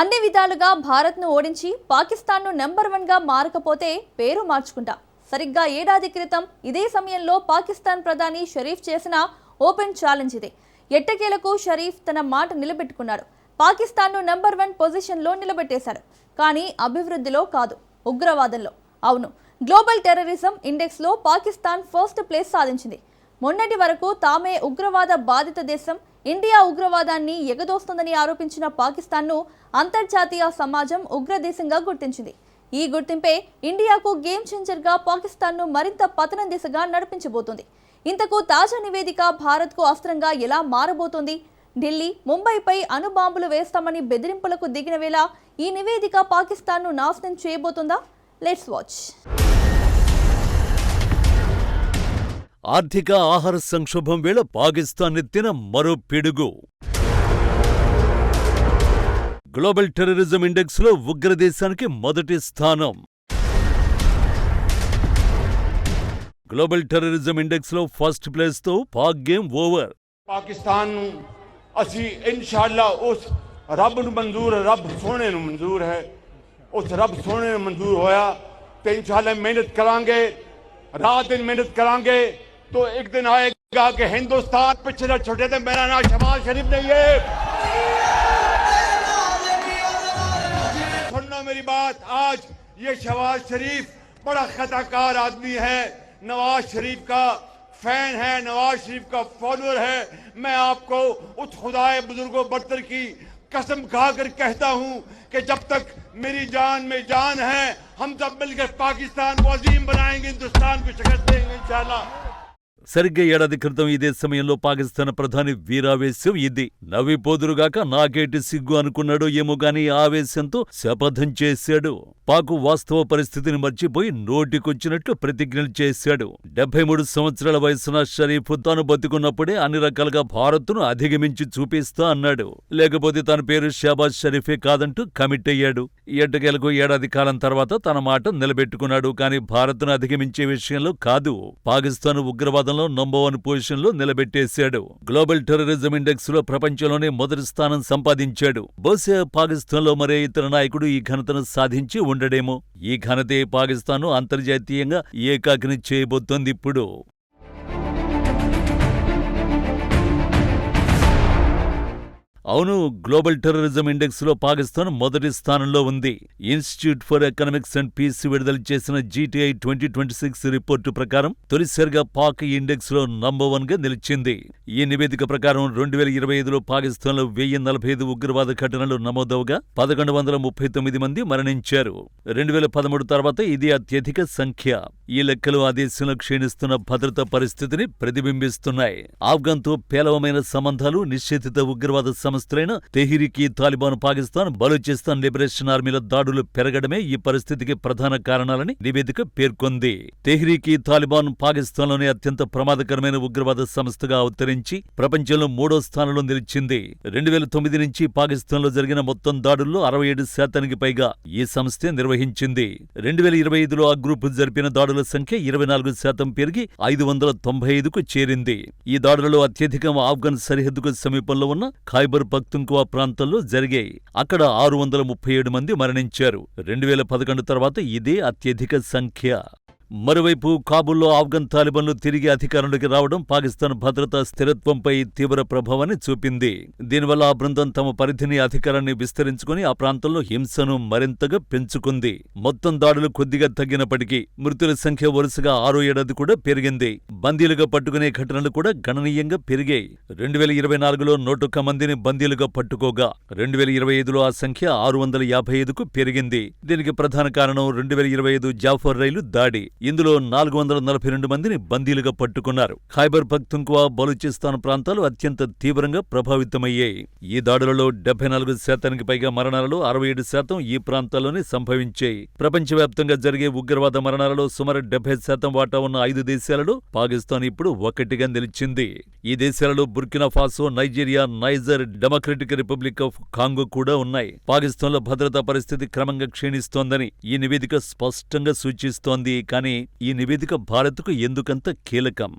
అన్ని విధాలుగా భారత్ను ఓడించి పాకిస్తాన్ను నెంబర్ 1గా మారకపోతే పేరు మార్చుకుంటా. సరిగ్గా ఏడాది క్రితం ఇదే సమయంలో పాకిస్తాన్ ప్రధాని షరీఫ్ చేసిన ఓపెన్ ఛాలెంజ్ ఇది. ఎట్టకేలకు షరీఫ్ తన మాట నిలబెట్టుకున్నాడు. పాకిస్తాన్ను నెంబర్ 1 పొజిషన్లో నిలబెట్టేశాడు. కానీ అభివృద్ధిలో కాదు, ఉగ్రవాదంలో. అవును, గ్లోబల్ టెర్రరిజం ఇండెక్స్లో పాకిస్తాన్ ఫస్ట్ ప్లేస్ సాధించింది. మొన్నటి వరకు తామే ఉగ్రవాద బాధిత దేశం, ఇండియా ఉగ్రవాదాన్ని ఎగదోస్తుందని ఆరోపించిన పాకిస్తాన్ను అంతర్జాతీయ సమాజం ఉగ్రదేశంగా గుర్తించింది. ఈ గుర్తింపే ఇండియాకు గేమ్ చేంజర్గా పాకిస్తాన్ను మరింత పతనం దిశగా నడిపించబోతోంది. ఇంతకు తాజా నివేదిక భారత్కు అస్త్రంగా ఎలా మారబోతోంది? ఢిల్లీ, ముంబైపై అణుబాంబులు వేస్తామని బెదిరింపులకు దిగిన వేళ ఈ నివేదిక పాకిస్తాన్ను నాశనం చేయబోతుందా? Let's watch. ఆర్థిక ఆహార సంక్షోభం వేళ పాకిస్తాన్ ఎత్తిన మరో పిడుగు. గ్లోబల్ టెర్రరిజం ఇండెక్స్లో ఉగ్రదేశానికి మొదటి స్థానం. Global terrorism ఇండెక్స్లో first ప్లేస్తో Pak game over. Pakistan असी इंशाअल्लाह उस रब नूं मंजूर है, रब सोने नूं मंजूर है, उस रब सोने नूं मंजूर होया तो इंशाअल्लाह मेहनत करांगे, रात दिन मेहनत करांगे तो एक दिन आएगा कि हिंदुस्तान पिछले न छुटे थे। मेरा नाम शहबाज शरीफ नहीं है। सुनना मेरी बात, आज ये शहबाज शरीफ बड़ा खताकार आदमी है, नवाज शरीफ का फैन है, नवाज शरीफ का फॉलोअर है। मैं आपको उस खुदाए बुजुर्गों बरतर की कसम खाकर कहता हूं कि जब तक मेरी जान में जान है, हम सब मिलकर पाकिस्तान को अजीम बनाएंगे, हिंदुस्तान को शिकस्त देंगे इंशाअल्लाह। సరిగ్గా ఏడాది క్రితం ఇదే సమయంలో పాకిస్తాన్ ప్రధాని వీరావేశం ఇది. నవ్విపోదురుగాక నాకేటి సిగ్గు అనుకున్నాడో ఏమో గాని ఆవేశంతో శపథం చేశాడు. పాకు వాస్తవ పరిస్థితిని మర్చిపోయి నోటికొచ్చినట్లు ప్రతిజ్ఞలు చేశాడు. 73 సంవత్సరాల వయసున షరీఫ్ తాను బతికున్నప్పుడే అన్ని రకాలుగా భారత్ను అధిగమించి చూపిస్తా అన్నాడు. లేకపోతే తన పేరు షహబాజ్ షరీఫే కాదంటూ కమిట్ అయ్యాడు. ఎట్టకేలకు ఏడాది కాలం తర్వాత తన మాట నిలబెట్టుకున్నాడు. కానీ భారత్ను అధిగమించే విషయంలో కాదు, పాకిస్తాన్ ఉగ్రవాదం నంబర్ 1 పొజిషన్ లో నిలబెట్టేశాడు. గ్లోబల్ టెర్రరిజం ఇండెక్స్ లో ప్రపంచంలోనే మొదటి స్థానం సంపాదించాడు. బహుశా పాకిస్తాన్ లో మరే ఇతర నాయకుడు ఈ ఘనతను సాధించి ఉండడేమో. ఈ ఘనతే పాకిస్తాన్ ను అంతర్జాతీయంగా ఏకాకిని చేయబోతోంది ఇప్పుడు. అవును, గ్లోబల్ టెర్రరిజం ఇండెక్స్ లో పాకిస్తాన్ మొదటి స్థానంలో ఉంది. Institute for economics and peace విడుదల చేసిన GTI 2026 రిపోర్టు ప్రకారం తొలిసారిగా పాక్ ఇండెక్స్ లో నంబర్ 1 గా నిలిచింది. ఈ నివేదిక ప్రకారం 2025లో పాకిస్తాన్ లో 1045 ఉగ్రవాద ఘటనలు నమోదవగా 1139 మంది మరణించారు. 2013 తర్వాత ఇది అత్యధిక సంఖ్య. ఈ లెక్కలు ఆ దేశంలో క్షీణిస్తున్న భద్రతా పరిస్థితిని ప్రతిబింబిస్తున్నాయి. ఆఫ్ఘన్తో పేలవమైన సంబంధాలు, నిషేధిత ఉగ్రవాద సంస్థలైన తెహ్రీక్-ఈ తాలిబాన్, పాకిస్తాన్, బలూచిస్తాన్ లిబరేషన్ ఆర్మీల దాడులు పెరగడమే ఈ పరిస్థితికి ప్రధాన కారణాలని నివేదిక పేర్కొంది. తెహ్రీక్-ఈ తాలిబాన్ పాకిస్తాన్లోనే అత్యంత ప్రమాదకరమైన ఉగ్రవాద సంస్థగా అవతరించి ప్రపంచంలో 3వ స్థానంలో నిలిచింది. 2009 నుంచి పాకిస్తాన్లో జరిగిన మొత్తం దాడుల్లో 67% పైగా ఈ సంస్థే నిర్వహించింది. 2025లో ఆ గ్రూపు జరిపిన దాడుల సంఖ్య 24% పెరిగి 595కు చేరింది. ఈ దాడులలో అత్యధికం ఆఫ్ఘన్ సరిహద్దుకు సమీపంలో ఉన్న ఖైబర్ పఖ్తుంఖ్వా ప్రాంతంలో జరిగాయి. అక్కడ 637 మంది మరణించారు. 2011 తర్వాత ఇదే అత్యధిక సంఖ్య. మరోవైపు కాబూల్లో ఆఫ్ఘన్ తాలిబాన్లు తిరిగి అధికారంలోకి రావడం పాకిస్తాన్ భద్రతా స్థిరత్వంపై తీవ్ర ప్రభావాన్ని చూపింది. దీనివల్ల ఆ బృందం తమ పరిధిని, అధికారాన్ని విస్తరించుకుని ఆ ప్రాంతంలో హింసను మరింతగా పెంచుకుంది. మొత్తం దాడులు కొద్దిగా తగ్గినప్పటికీ మృతుల సంఖ్య వరుసగా 6వ ఏడాది కూడా పెరిగింది. బందీలుగా పట్టుకునే ఘటనలు కూడా గణనీయంగా పెరిగాయి. 2024లో 101 మందిని బందీలుగా పట్టుకోగా 2025లో ఆ సంఖ్య 655కు పెరిగింది. దీనికి ప్రధాన కారణం 2025 జాఫర్ రైలు దాడి. ఇందులో 442 మందిని బందీలుగా పట్టుకున్నారు. ఖైబర్ పఖ్తుంఖ్వా, బలూచిస్తాన్ ప్రాంతాలు అత్యంత తీవ్రంగా ప్రభావితమయ్యాయి. ఈ దాడులలో 74% పైగా మరణాలలో 67% ఈ ప్రాంతాల్లోనే సంభవించాయి. ప్రపంచవ్యాప్తంగా జరిగే ఉగ్రవాద మరణాలలో సుమారు 70% వాటా ఉన్న 5 దేశాలలో పాకిస్తాన్ ఇప్పుడు 1గా నిలిచింది. ఈ దేశాలలో Burkina Faso, Nigeria, niger, democratic republic of Congo కూడా ఉన్నాయి. పాకిస్తాన్లో భద్రతా పరిస్థితి క్రమంగా క్షీణిస్తోందని ఈ నివేదిక స్పష్టంగా సూచిస్తోంది. కానీ ఈ నివేదిక భారత్కు ఎందుకంత కీలకం?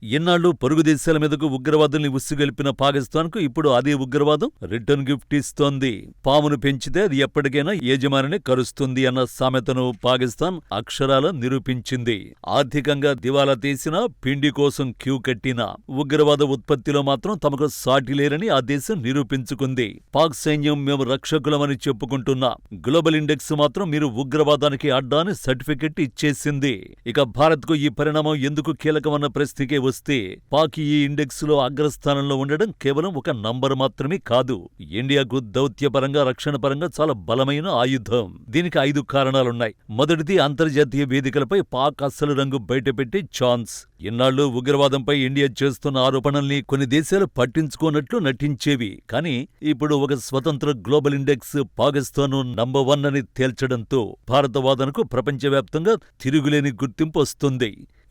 ఇన్నాళ్లు పొరుగు దేశాల మీదకు ఉగ్రవాదుల్ని ఉస్సుగొల్పిన పాకిస్తాన్కు ఇప్పుడు అదే ఉగ్రవాదం రిటర్న్ గిఫ్ట్ ఇస్తోంది. పామును పెంచితే అది ఎప్పటికైనా యజమానిని కరుస్తుంది అన్న సామెతను పాకిస్తాన్ అక్షరాల నిరూపించింది. ఆర్థికంగా దివాలా తీసినా, పిండి కోసం క్యూ కట్టినా ఉగ్రవాద ఉత్పత్తిలో మాత్రం తమకు సాటి లేరని ఆ దేశం నిరూపించుకుంది. పాక్ సైన్యం మేము రక్షకులమని చెప్పుకుంటున్నా గ్లోబల్ ఇండెక్స్ మాత్రం మీరు ఉగ్రవాదానికి అడ్డా అని సర్టిఫికెట్ ఇచ్చేసింది. ఇక భారత్కు ఈ పరిణామం ఎందుకు కీలకమన్న ప్రశ్నకే వస్తే పాక్ ఈ ఇండెక్స్ లో అగ్రస్థానంలో ఉండడం కేవలం ఒక నంబర్ మాత్రమే కాదు, ఇండియాకు దౌత్యపరంగా, రక్షణ పరంగా చాలా బలమైన ఆయుధం. దీనికి 5 కారణాలున్నాయి. మొదటిది, అంతర్జాతీయ వేదికలపై పాక్ అస్సలు రంగు బయటపెట్టే ఛాన్స్. ఇన్నాళ్లు ఉగ్రవాదంపై ఇండియా చేస్తున్న ఆరోపణల్ని కొన్ని దేశాలు పట్టించుకోనట్లు నటించేవి. కానీ ఇప్పుడు ఒక స్వతంత్ర గ్లోబల్ ఇండెక్స్ పాకిస్తాన్ నంబర్ 1 అని తేల్చడంతో భారత వాదనకు ప్రపంచవ్యాప్తంగా తిరుగులేని గుర్తింపు వస్తుంది.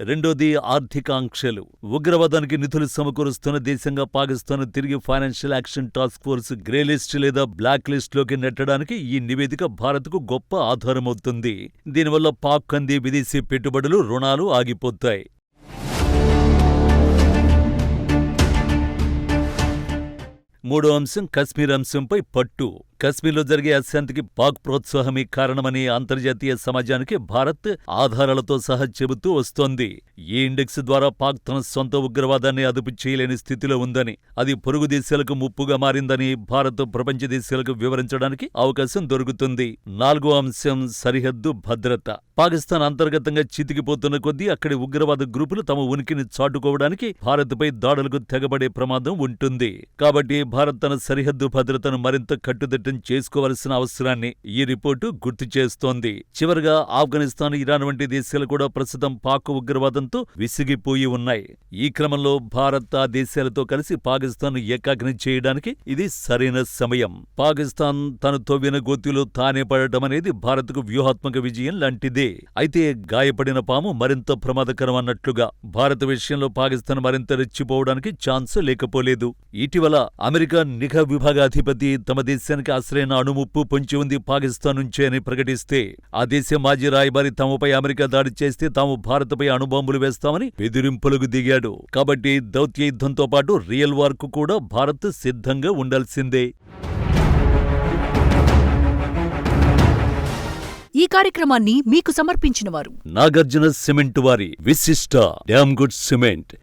రెండోది, ఆర్థిక ఆంక్షలు. ఉగ్రవాదానికి నిధులు సమకూరుస్తున్న దేశంగా పాకిస్తాన్ తిరిగి financial action task force grey list లేదా బ్లాక్ లిస్ట్ లోకి నెట్టడానికి ఈ నివేదిక భారత్కు గొప్ప ఆధారమవుతుంది. దీనివల్ల పాక్ అందే విదేశీ పెట్టుబడులు, రుణాలు ఆగిపోతాయి. మూడో అంశం, కశ్మీర్ అంశంపై పట్టు. కశ్మీర్లో జరిగే అశాంతికి పాక్ ప్రోత్సాహమే కారణమని అంతర్జాతీయ సమాజానికి భారత్ ఆధారాలతో సహా చెబుతూ వస్తోంది. ఈ ఇండెక్స్ ద్వారా పాక్ తన సొంత ఉగ్రవాదాన్ని అదుపు చేయలేని స్థితిలో ఉందని, అది పొరుగు దేశాలకు ముప్పుగా మారిందని భారత్ ప్రపంచ దేశాలకు వివరించడానికి అవకాశం దొరుకుతుంది. నాలుగో అంశం, సరిహద్దు భద్రత. పాకిస్తాన్ అంతర్గతంగా చితికిపోతున్న కొద్దీ అక్కడి ఉగ్రవాద గ్రూపులు తమ ఉనికిని చాటుకోవడానికి భారత్పై దాడులకు తెగబడే ప్రమాదం ఉంటుంది. కాబట్టి భారత్ తన సరిహద్దు భద్రతను మరింత కట్టుదిట్టం చేసుకోవలసిన అవసరాన్ని ఈ రిపోర్టు గుర్తు చేస్తోంది. చివరగా, ఆఫ్ఘనిస్తాన్, ఇరాన్ వంటి దేశాలు కూడా ప్రస్తుతం పాక్ ఉగ్రవాదంతో విసిగిపోయి ఉన్నాయి. ఈ క్రమంలో భారత్ ఆ దేశాలతో కలిసి పాకిస్తాన్ ఏకాగ్ని చేయడానికి ఇది సరైన సమయం. పాకిస్తాన్ తను తవ్విన గోతిలో తానే పడటం అనేది భారత్కు వ్యూహాత్మక విజయం లాంటిదే. అయితే గాయపడిన పాము మరింత ప్రమాదకరం అన్నట్లుగా భారత్ విషయంలో పాకిస్తాన్ మరింత రెచ్చిపోవడానికి ఛాన్స్ లేకపోలేదు. ఇటీవల అమెరికా నిఘా విభాగాధిపతి తమ దేశానికి అసలైన అణుముప్పు పొంచి ఉంది పాకిస్తాన్ నుంచే అని ప్రకటిస్తే, ఆ దేశ మాజీ రాయబారి తమపై అమెరికా దాడి చేస్తే తాము భారత్పై అణుబాంబులు వేస్తామని బెదిరింపులకు దిగాడు. కాబట్టి దౌత్య యుద్ధంతో పాటు రియల్ వార్ కు కూడా భారత్ సిద్ధంగా ఉండాల్సిందే. ఈ కార్యక్రమాన్ని మీకు సమర్పించినవారు నాగార్జున సిమెంట్ వారి విశిష్ట డ్యామ్ గుడ్ సిమెంట్.